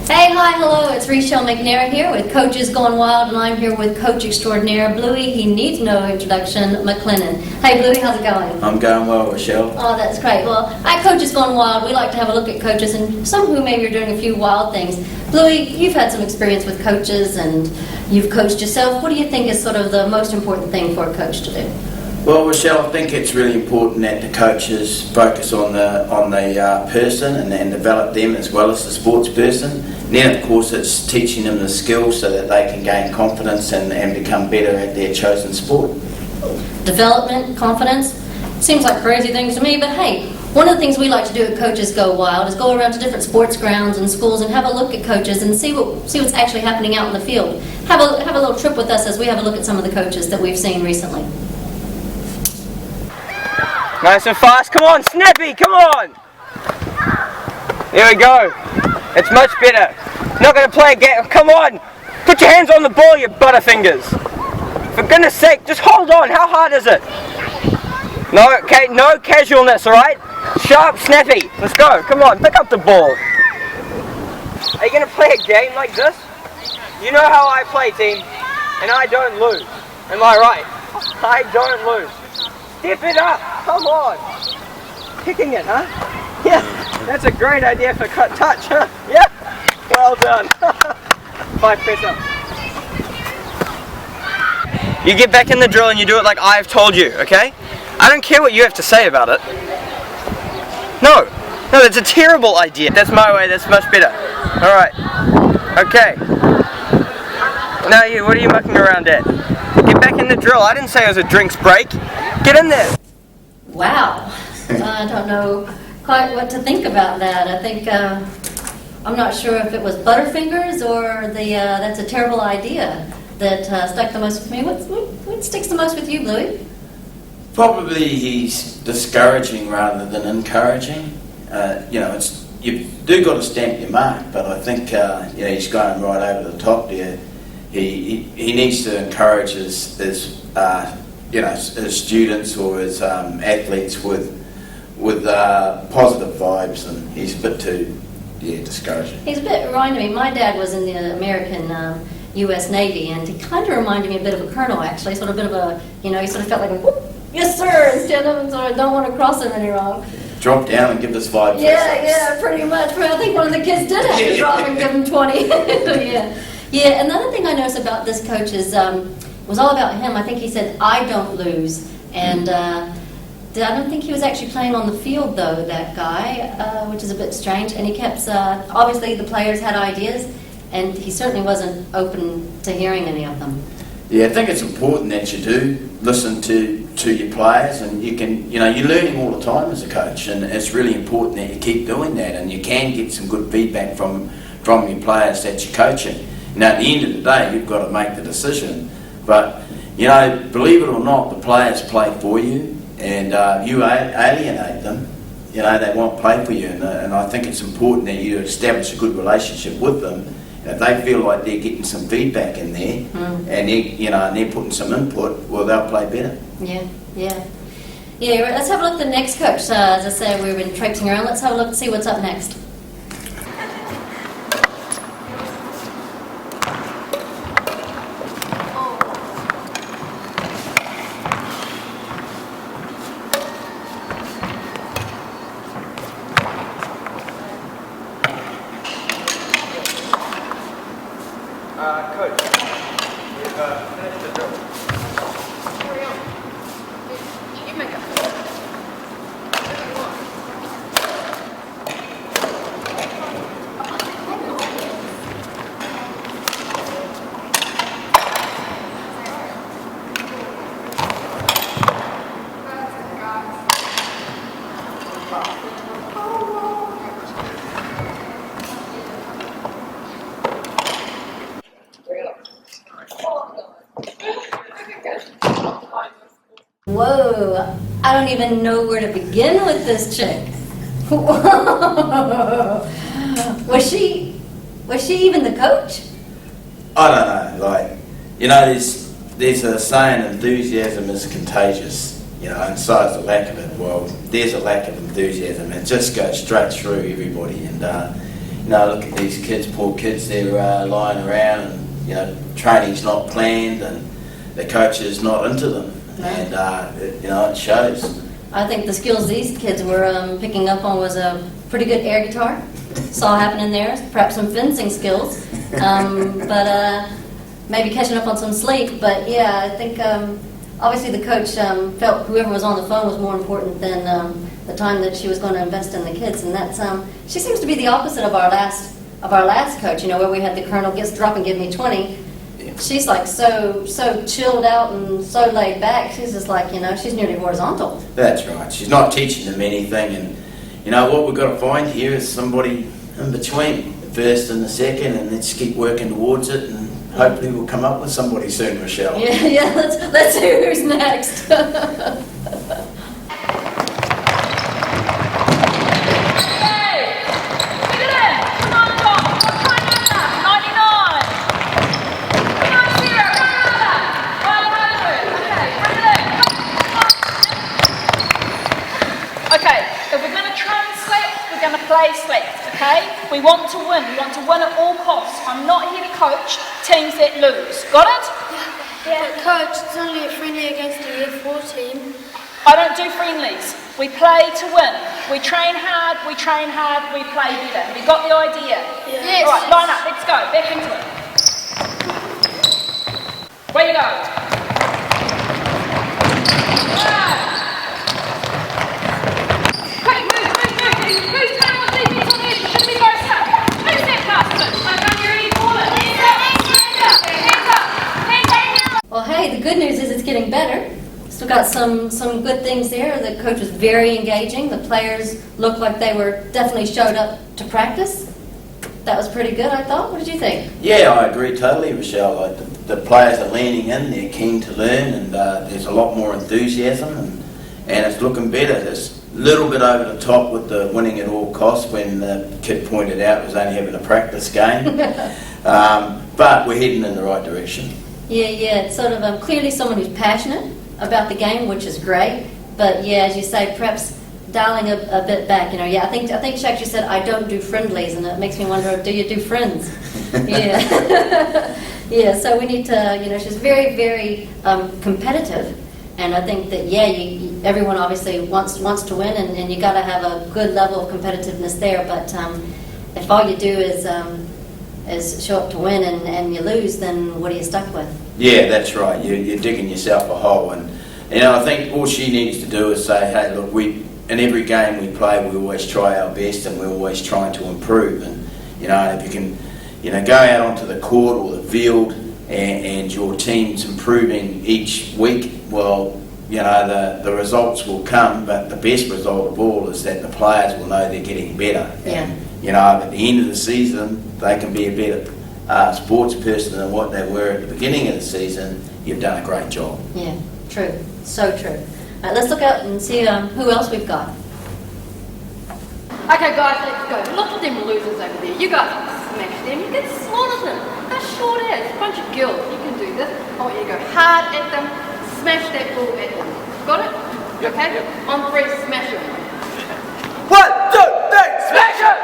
Hey, hi, hello, it's Rochelle McNair here with Coaches Going Wild, and I'm here with Coach Extraordinaire Bluey. He needs no introduction, McLennan. Hey, Bluey, how's it going? I'm going well, Rochelle. Oh, that's great. Well, at Coaches Going Wild, we like to have a look at coaches, and some who maybe are doing a few wild things. Bluey, you've had some experience with coaches, and you've coached yourself. What do you think is sort of the most important thing for a coach to do? Well, Rochelle, I think it's really important that the coaches focus on the person and develop them as well as the sports person. And then, of course, it's teaching them the skills so that they can gain confidence and become better at their chosen sport. Development, confidence, seems like crazy things to me, but hey, one of the things we like to do at Coaches Go Wild is go around to different sports grounds and schools and have a look at coaches and see what's actually happening out in the field. Have a little trip with us as we have a look at some of the coaches that we've seen recently. Nice and fast, come on, Snappy, come on! There we go. It's much better. Not going to play a game, come on! Put your hands on the ball, you butterfingers! For goodness sake, just hold on, how hard is it? No, okay, no casualness, alright? Sharp, snappy, let's go, come on, pick up the ball. Are you going to play a game like this? You know how I play, team, and I don't lose. Am I right? I don't lose. Step it up, come on. Kicking it, huh? Yeah, that's a great idea for cut touch, huh? Yeah, well done. 5 press up. You get back in the drill and you do it like I've told you, okay? I don't care what you have to say about it. No, that's a terrible idea. That's my way, that's much better. Alright, okay. Now you, what are you mucking around at? Get back in the drill. I didn't say it was a drinks break. Get in there. Wow. I don't know quite what to think about that. I think, I'm not sure if it was Butterfingers or that's a terrible idea that stuck the most with me. What sticks the most with you, Bluey? Probably he's discouraging rather than encouraging. You do got to stamp your mark, but I think he's going right over the top there. He needs to encourage his students or his athletes with positive vibes, and he's a bit too discouraging. He's a bit reminding me. My dad was in the American U.S. Navy, and he kind of reminded me a bit of a colonel, actually. Sort of a bit of a, he sort of felt like a whoop, yes sir, instead of sort of don't want to cross him any wrong. Drop down and give us 5. Yeah, pretty much. I think one of the kids did have to drop and give him 20. Yeah. Another thing I noticed about this coach is was all about him. I think he said, "I don't lose," and I don't think he was actually playing on the field though. That guy, which is a bit strange. And he kept obviously the players had ideas, and he certainly wasn't open to hearing any of them. Yeah, I think it's important that you do listen to your players, and you're learning all the time as a coach, and it's really important that you keep doing that, and you can get some good feedback from your players that you're coaching. At the end of the day, you've got to make the decision, but believe it or not, the players play for you, and you alienate them. They won't play for you, and I think it's important that you establish a good relationship with them. If they feel like they're getting some feedback in there, and they're putting some input, well, they'll play better. Yeah. Let's have a look at the next coach. As I said, we've been traipsing around. Let's have a look and see what's up next. Coach, we've finished the drill. Carry on. You make up. Whoa! I don't even know where to begin with this chick. Was she even the coach? I don't know. There's a saying, enthusiasm is contagious. And so is the lack of it. Well, there's a lack of enthusiasm. It just goes straight through everybody. And you know, look at these kids, poor kids, they're lying around and, you know, training's not planned and the coach is not into them. And, you know, it shows. I think the skills these kids were picking up on was a pretty good air guitar. Saw happening there, perhaps some fencing skills, but maybe catching up on some sleep. But yeah, I think obviously the coach felt whoever was on the phone was more important than the time that she was going to invest in the kids, and that's she seems to be the opposite of our last coach. You know, where we had the colonel drop and give me 20. She's like so chilled out and so laid back. She's just like, you know, she's nearly horizontal. That's right. She's not teaching them anything, and you know what we've got to find here is somebody in between the first and the second, and let's keep working towards it, and hopefully we'll come up with somebody soon, Rochelle. Yeah. Let's see who's next. Okay? We want to win. We want to win at all costs. I'm not here to coach teams that lose. Got it? Yeah. But coach, it's only a friendly against the Year 4 team. I don't do friendlies. We play to win. We train hard, we play better. You got the idea? Yeah. Yes. All right, line up. Let's go. Back into it. Where you go? Quick, move. Who's playing with defense on the edge? Should be both up. Who's that pass? I can't hear any ball. Hands up. Well, hey, the good news is it's getting better. Still got some good things there. The coach was very engaging. The players looked like they were definitely showed up to practice. That was pretty good, I thought. What did you think? Yeah, I agree totally, Rochelle. Like the players are leaning in, they're keen to learn, and there's a lot more enthusiasm, and it's looking better. There's a little bit over the top with the winning at all costs when the kid pointed out it was only having a practice game. But we're heading in the right direction. Yeah. It's sort of clearly someone who's passionate about the game, which is great. But yeah, as you say, perhaps dialing a bit back. You know, yeah, I think Shaq, you said I don't do friendlies, and it makes me wonder, do you do friends? Yeah. Yeah. So we need to. You know, she's very, very competitive, and I think that everyone obviously wants to win, and you got to have a good level of competitiveness there. But if all you do is show up to win and you lose, then what are you stuck with? Yeah, that's right. You're digging yourself a hole, and you know, I think all she needs to do is say, hey, look, in every game we play, we always try our best, and we're always trying to improve. And you know, if you can, you know, go out onto the court or the field, and your team's improving each week, well, you know, the results will come. But the best result of all is that the players will know they're getting better. Yeah. And, you know, at the end of the season, they can be a better sports person than what they were at the beginning of the season. You've done a great job. Yeah, true. So true. All right, let's look out and see who else we've got. Okay, guys, let's go. Look at them losers over there. You guys can smash them. You can slaughter them. How short is? A bunch of girls. You can do this. I want you to go hard at them. Smash that ball at them. Got it? Yep, Okay? yep. On 3, smash them. 1, 2, 3, smash it!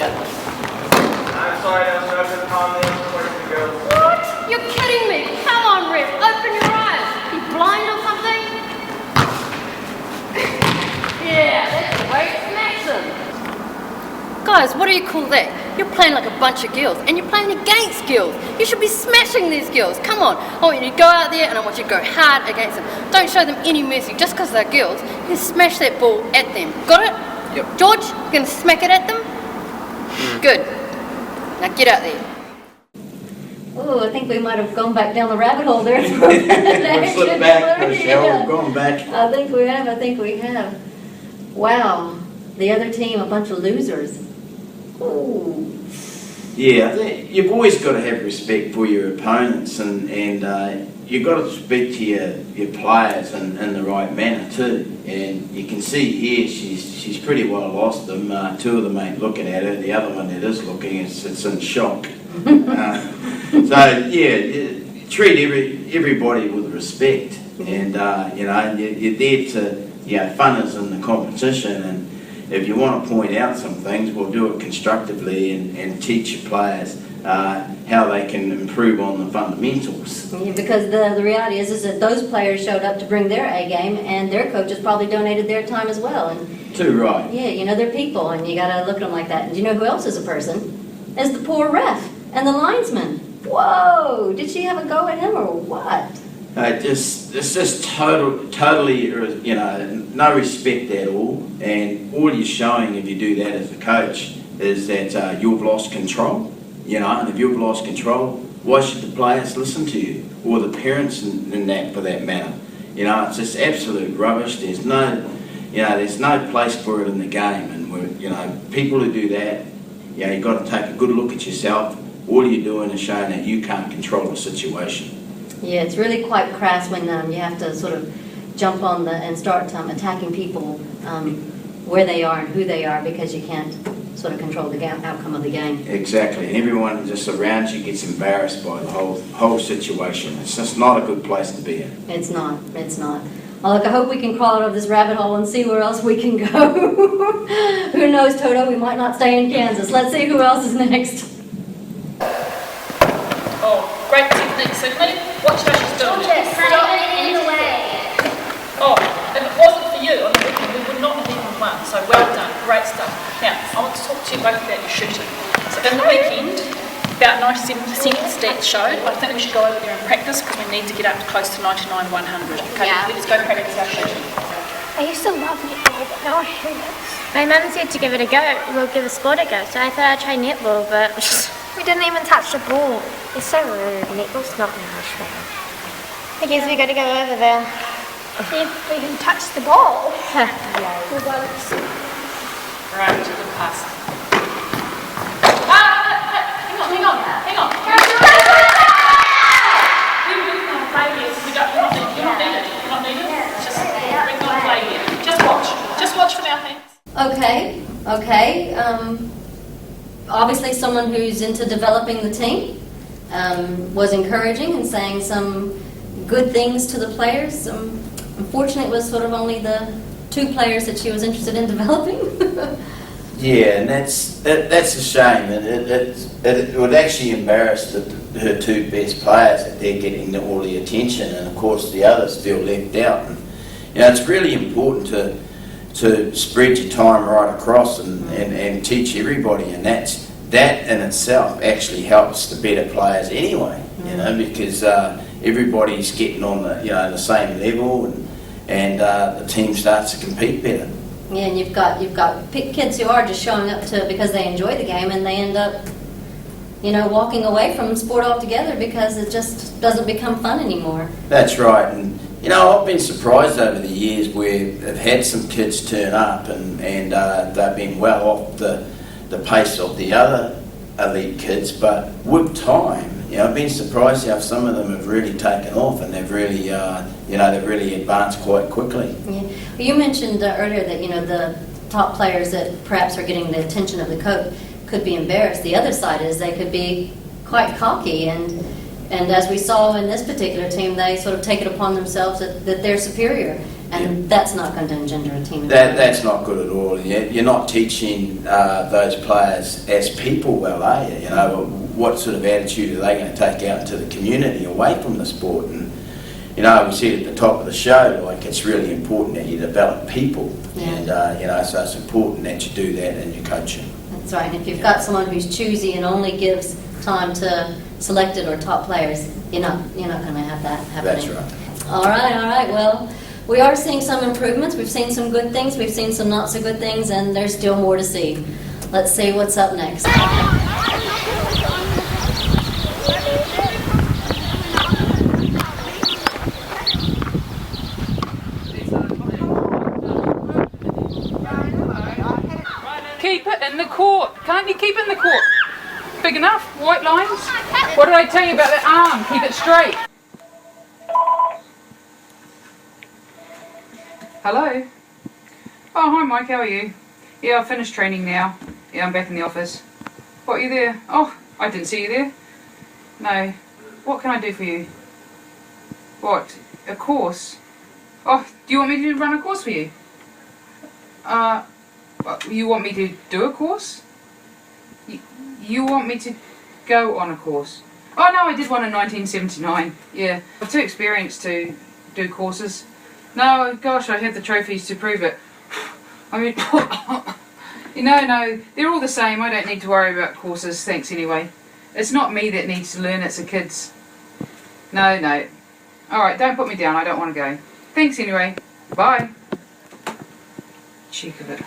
I'm sorry, I was open on this. Where to go? What? You're kidding me. Come on, ref. Open your eyes. You blind or something? Yeah, that's the way to smash them. Guys, what do you call that? You're playing like a bunch of girls, and you're playing against girls. You should be smashing these girls. Come on. I want you to go out there, and I want you to go hard against them. Don't show them any mercy. Just because they're girls, you smash that ball at them. Got it? Yep. George, you going to smack it at them? Good. Now get out there. Oh, I think we might have gone back down the rabbit hole there. We've slipped back, Rochelle. Yeah. We've gone back. I think we have. Wow. The other team, a bunch of losers. Ooh. Yeah, I think you've always got to have respect for your opponents, and you've got to speak to your players in the right manner too. And you can see here she's pretty well lost them. 2 of them ain't looking at her. The other one that is looking, it's in shock. So yeah, treat everybody with respect, and you know, you're there fun is in the competition, and if you want to point out some things, we'll do it constructively and teach your players how they can improve on the fundamentals. Yeah, because the reality is that those players showed up to bring their A game, and their coaches probably donated their time as well. And Too right. yeah, they're people, and you got to look at them like that. And you know who else is a person? Is the poor ref and the linesman. Whoa! Did she have a go at him or what? It's just totally, no respect at all. And all you're showing if you do that as a coach is that you've lost control. And if you've lost control, why should the players listen to you, or the parents in that, for that matter? It's just absolute rubbish. There's no place for it in the game. And people who do that, you've got to take a good look at yourself. All you're doing is showing that you can't control the situation. Yeah, it's really quite crass when you have to sort of jump on and start attacking people where they are and who they are, because you can't sort of control the outcome of the game. Exactly, and everyone just around you gets embarrassed by the whole situation. It's just not a good place to be in. It's not. Well, look, I hope we can crawl out of this rabbit hole and see where else we can go. Who knows, Toto? We might not stay in Kansas. Let's see who else is next. Oh, great technique, Sydney. Watch how she's doing it. Stop in the way. Oh, if it wasn't for you on the weekend, we would not have even won. So well done, great stuff. Now, I want to talk to you both about your shooting. So in the weekend, about 97% stats showed. I think we should go over there and practice, because we need to get up close to 99, 100. Okay, Yeah. let's go practice our shooting. I used to love netball, but now I hate it. My mum said to give it a go, we'll give a sport a go, so I thought I'd try netball, but We didn't even touch the ball. It's so rude. Netball's not nice, man. I guess we gotta go over there. See if we can touch the ball. For once. Right, good pass. Hang on. You're not needed. Just bring on play here. Just watch for now, thanks. Okay. Obviously, someone who's into developing the team was encouraging and saying some good things to the players. Unfortunately, it was sort of only the 2 players that she was interested in developing. Yeah, and that's a shame. It would actually embarrass her 2 best players that they're getting all the attention, and of course the others feel left out. And, it's really important to spread your time right across and teach everybody, and that in itself actually helps the better players anyway. Because everybody's getting on the same level, and the team starts to compete better. Yeah, and you've got kids who are just showing up because they enjoy the game, and they end up, walking away from sport altogether because it just doesn't become fun anymore. That's right, and I've been surprised over the years where I've had some kids turn up and they've been well off the pace of the other elite kids, but with time, I've been surprised how some of them have really taken off, and they've really, they've really advanced quite quickly. Yeah. Well, you mentioned earlier that the top players that perhaps are getting the attention of the coach could be embarrassed. The other side is they could be quite cocky, and as we saw in this particular team, they sort of take it upon themselves that they're superior, and that's not going to engender a team. That's not good at all. You're not teaching those players as people well, are you? What sort of attitude are they going to take out into the community away from the sport? And we said at the top of the show, it's really important that you develop people, and so it's important that you do that in your coaching. That's right. And if you've got someone who's choosy and only gives time to selected or top players, you're not going to have that happening. That's right. All right. Well, we are seeing some improvements. We've seen some good things. We've seen some not so good things, and there's still more to see. Let's see what's up next. Keep it in the court. Can't you keep it in the court? Big enough? White lines? What did I tell you about that arm? Keep it straight. Hello? Oh, hi Mike, how are you? Yeah, I've finished training now. Yeah, I'm back in the office. What, you there? Oh, I didn't see you there. No. What can I do for you? What? A course? Oh, do you want me to run a course for you? You want me to do a course? You want me to go on a course? Oh no, I did one in 1979. Yeah, I'm too experienced to do courses. No, gosh, I have the trophies to prove it. I mean, no, they're all the same. I don't need to worry about courses, thanks anyway. It's not me that needs to learn, it's the kids. No. Alright, don't put me down, I don't want to go. Thanks anyway. Bye. Cheek of it.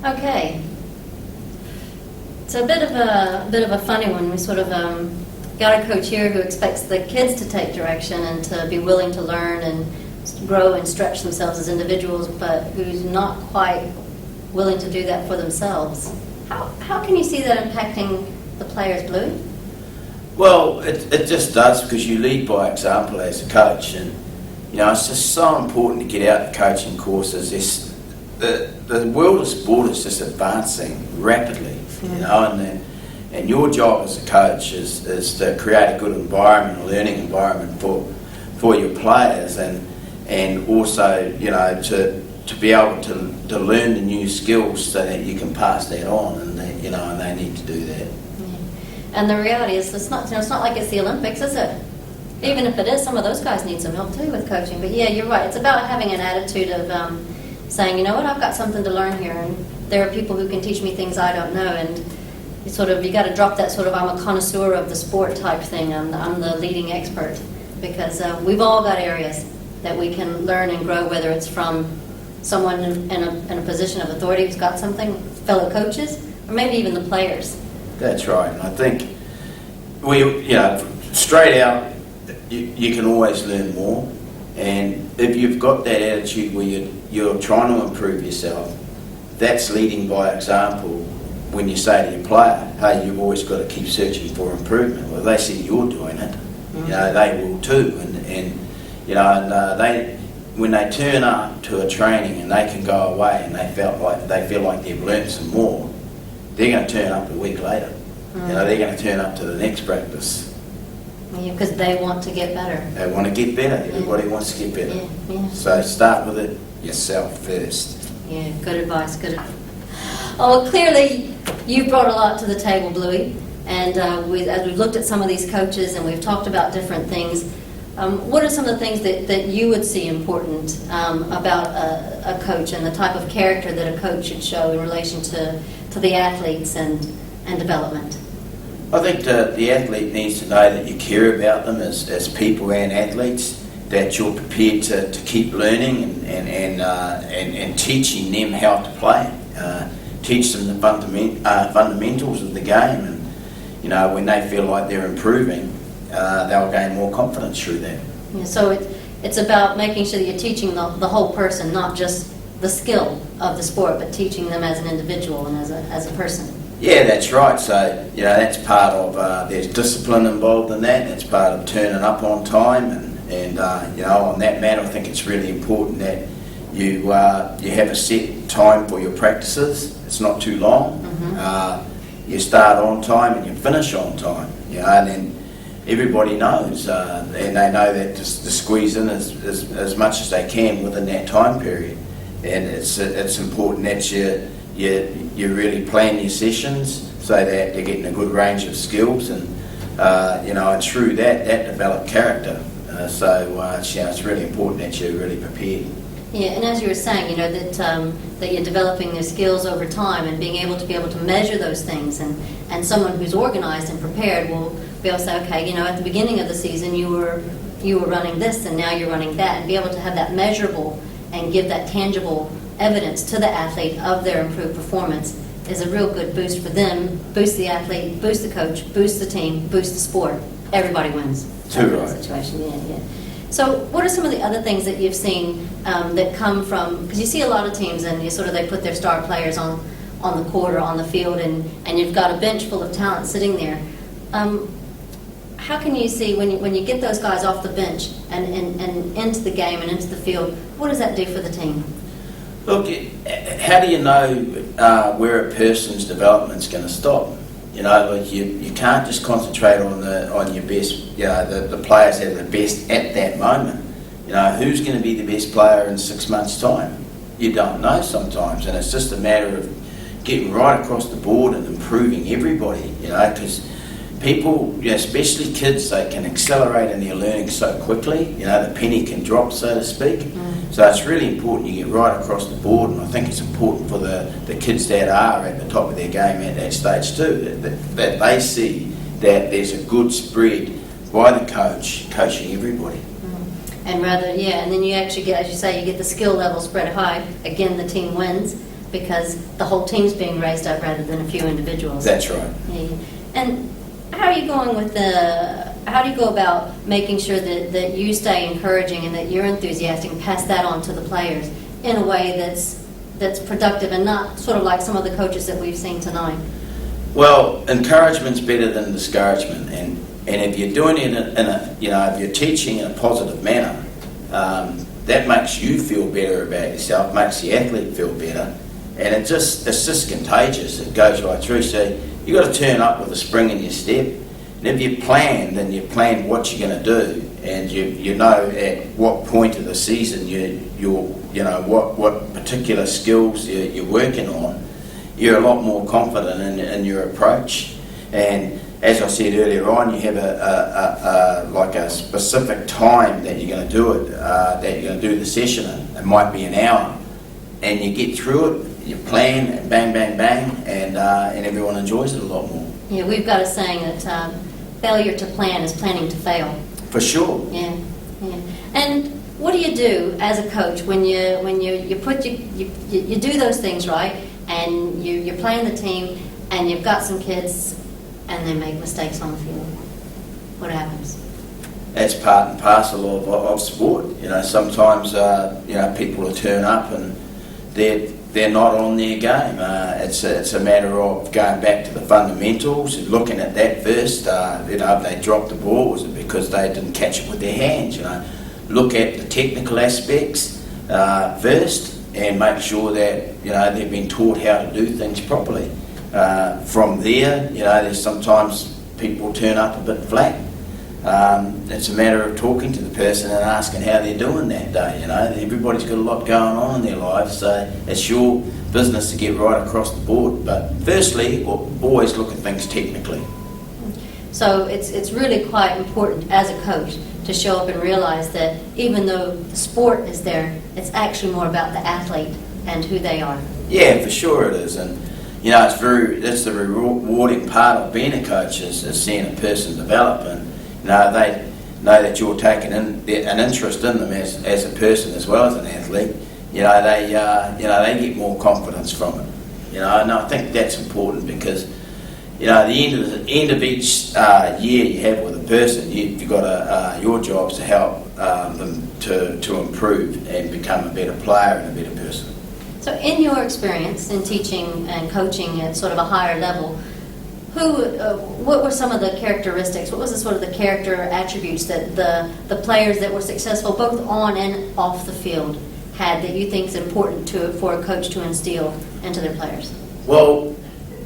Okay. It's a bit of a funny one. We sort of got a coach here who expects the kids to take direction and to be willing to learn and grow and stretch themselves as individuals, but who's not quite willing to do that for themselves. How can you see that impacting the players, Bluey? Well, it just does, because you lead by example as a coach, and it's just so important to get out the coaching courses. The world of sport is just advancing rapidly, and your job as a coach is to create a good environment, a learning environment for your players, and also to be able to learn the new skills so that you can pass that on, and they need to do that. And the reality is, it's not like it's the Olympics, is it? Even if it is, some of those guys need some help too with coaching. But yeah, you're right. It's about having an attitude of saying, you know what, I've got something to learn here, and there are people who can teach me things I don't know. And you got to drop that sort of I'm a connoisseur of the sport type thing. I'm the leading expert, because we've all got areas that we can learn and grow, whether it's from someone in a position of authority who's got something, fellow coaches, or maybe even the players. That's right. And I think straight out, you can always learn more. And if you've got that attitude where you're trying to improve yourself, that's leading by example. When you say to your player, hey, you've always got to keep searching for improvement. Well, they see you're doing it, they will too. And when they turn up to a training and they can go away and they feel like they've learned some more, they're going to turn up a week later. They're going to turn up to the next practice. Because they want to get better. They want to get better. Everybody wants to get better. Yeah. So start with it yourself first. Yeah, good advice. Oh, well, clearly you've brought a lot to the table, Bluey. And as we've looked at some of these coaches and we've talked about different things, what are some of the things that you would see important about a coach and the type of character that a coach should show in relation to the athletes and development? I think the athlete needs to know that you care about them as people and athletes, that you're prepared to keep learning and teaching them how to play. Teach them the fundamentals of the game, and when they feel like they're improving, they'll gain more confidence through that. Yeah, so it's about making sure that you're teaching the whole person, not just the skill of the sport, but teaching them as an individual and as a person. Yeah, that's right. So that's part of there's discipline involved in that. It's part of turning up on time, and on that matter, I think it's really important that you have a set time for your practices. It's not too long. You start on time and you finish on time. And then everybody knows, and they know that to squeeze in as much as they can within that time period. And it's important that you really plan your sessions so that they're getting a good range of skills, and and through that develop character. It's really important that you're really prepared. Yeah, and as you were saying, that you're developing their skills over time and being able to measure those things, and someone who's organized and prepared will be able to say, okay, at the beginning of the season you were running this and now you're running that, and be able to have that measurable and give that tangible evidence to the athlete of their improved performance is a real good boost for them, boost the athlete, boost the coach, boost the team, boost the sport. Everybody wins. Too right. Situation. Yeah. So what are some of the other things that you've seen that come from, because you see a lot of teams and they put their star players on the court or on the field, and you've got a bench full of talent sitting there. How can you see when you get those guys off the bench and into the game and into the field, what does that do for the team? Look, how do you know where a person's development's going to stop? You know, like you can't just concentrate on your best, you know, the players that are the best at that moment. You know, who's going to be the best player in 6 months' time? You don't know sometimes, and it's just a matter of getting right across the board and improving everybody, you know, because people, you know, especially kids, they can accelerate in their learning so quickly, you know, the penny can drop, so to speak. So it's really important you get right across the board, and I think it's important for the kids that are at the top of their game at that stage too, that they see that there's a good spread by the coach coaching everybody. And and then you actually get, as you say, you get the skill level spread high. Again, the team wins because the whole team's being raised up rather than a few individuals. That's right. Yeah. And how are you going with how do you go about making sure that you stay encouraging and that you're enthusiastic and pass that on to the players in a way that's productive and not sort of like some of the coaches that we've seen tonight? Well, encouragement's better than discouragement, and if you're doing it in a you know, if you're teaching in a positive manner, that makes you feel better about yourself, makes the athlete feel better, and it's just contagious. It goes right through. So you've got to turn up with a spring in your step, and if you plan, then you plan what you're going to do, and you know at what point of the season you know what particular skills you're working on. You're a lot more confident in your approach, and as I said earlier on, you have like a specific time that you're going to do it, that you're going to do the session in. It might be an hour, and you get through it, you plan, and bang, bang, bang, and everyone enjoys it a lot more. Yeah, we've got a saying that failure to plan is planning to fail. For sure. Yeah. And what do you do as a coach when you do those things right, and you're playing the team, and you've got some kids and they make mistakes on the field? What happens? That's part and parcel of sport. You know, sometimes you know, people will turn up and they're not on their game. It's a matter of going back to the fundamentals and looking at that first. You know, if they dropped the ball, was it because they didn't catch it with their hands? You know, look at the technical aspects first and make sure that, you know, they've been taught how to do things properly. From there, you know, there's sometimes people turn up a bit flat. It's a matter of talking to the person and asking how they're doing that day. You know, everybody's got a lot going on in their lives, so it's your business to get right across the board. But firstly, always look at things technically. So it's really quite important as a coach to show up and realize that even though the sport is there, it's actually more about the athlete and who they are. Yeah, for sure it is, and you know, that's the rewarding part of being a coach is seeing a person develop, and you know, they know that you're taking an interest in them as a person as well as an athlete. You know, they get more confidence from it. You know, and I think that's important because, you know, at the end of each year you have with a person, you've got your job is to help them to improve and become a better player and a better person. So in your experience in teaching and coaching at sort of a higher level, what were some of the characteristics, what was the sort of the character attributes that the players that were successful both on and off the field had that you think is important for a coach to instill into their players? Well,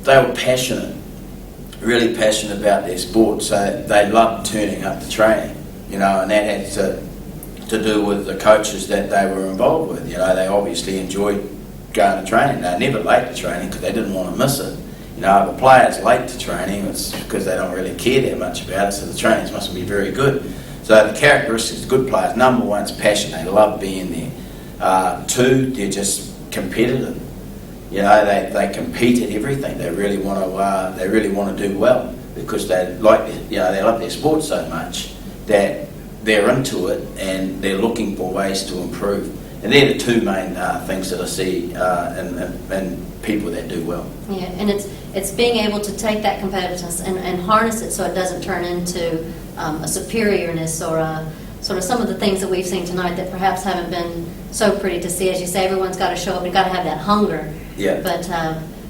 they were passionate, really passionate about their sport, so they loved turning up to training, you know, and that had to do with the coaches that they were involved with. You know, they obviously enjoyed going to training. They're never late to training because they didn't want to miss it. You know, if a player's late to training, it's because they don't really care that much about it, so the trainings must be very good. So the characteristics of good players, number one is passion. They love being there. Two, they're just competitive. You know, they compete at everything. They really want to do well because they love their sport so much that they're into it and they're looking for ways to improve. And they're the two main things that I see in people that do well. Yeah, and it's being able to take that competitiveness and harness it so it doesn't turn into a superiorness or sort of some of the things that we've seen tonight that perhaps haven't been so pretty to see. As you say, everyone's got to show up and got to have that hunger. Yeah. But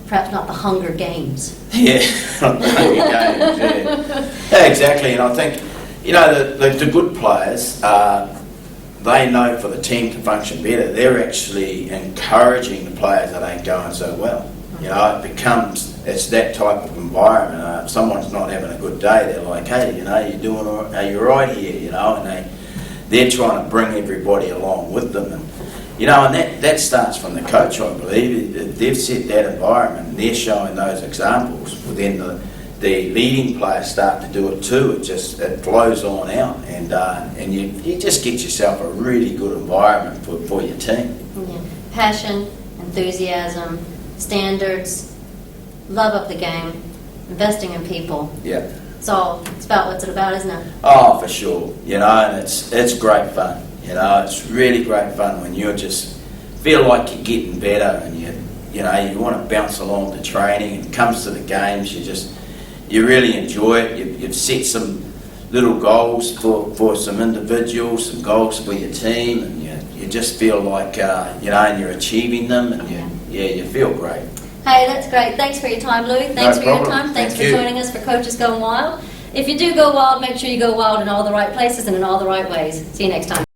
perhaps not the Hunger Games. Yeah, not the Hunger Games. Yeah, exactly. And I think, you know, the good players, they know for the team to function better, they're actually encouraging the players that ain't going so well. You know, it becomes it's that type of environment. If someone's not having a good day, they're like, hey, you know, you doing all right? Are you right here? You know, and they're trying to bring everybody along with them. And, you know, and that starts from the coach, I believe. If they've set that environment and they're showing those examples, well, then the leading players start to do it too. It flows on out, and you just get yourself a really good environment for your team. Yeah. Passion, enthusiasm, standards, love of the game, investing in people. Yeah. It's about what it's about, isn't it? Oh, for sure. You know, and it's great fun. You know, it's really great fun when you just feel like you're getting better, and you know you want to bounce along to training. And it comes to the games, you really enjoy it. You've set some little goals for some individuals, some goals for your team, and you just feel like you know, and you're achieving them, and you feel great. Hey, that's great. Thanks for your time, Louis. Thanks for your time. Thanks for joining us for Coaches Going Wild. If you do go wild, make sure you go wild in all the right places and in all the right ways. See you next time.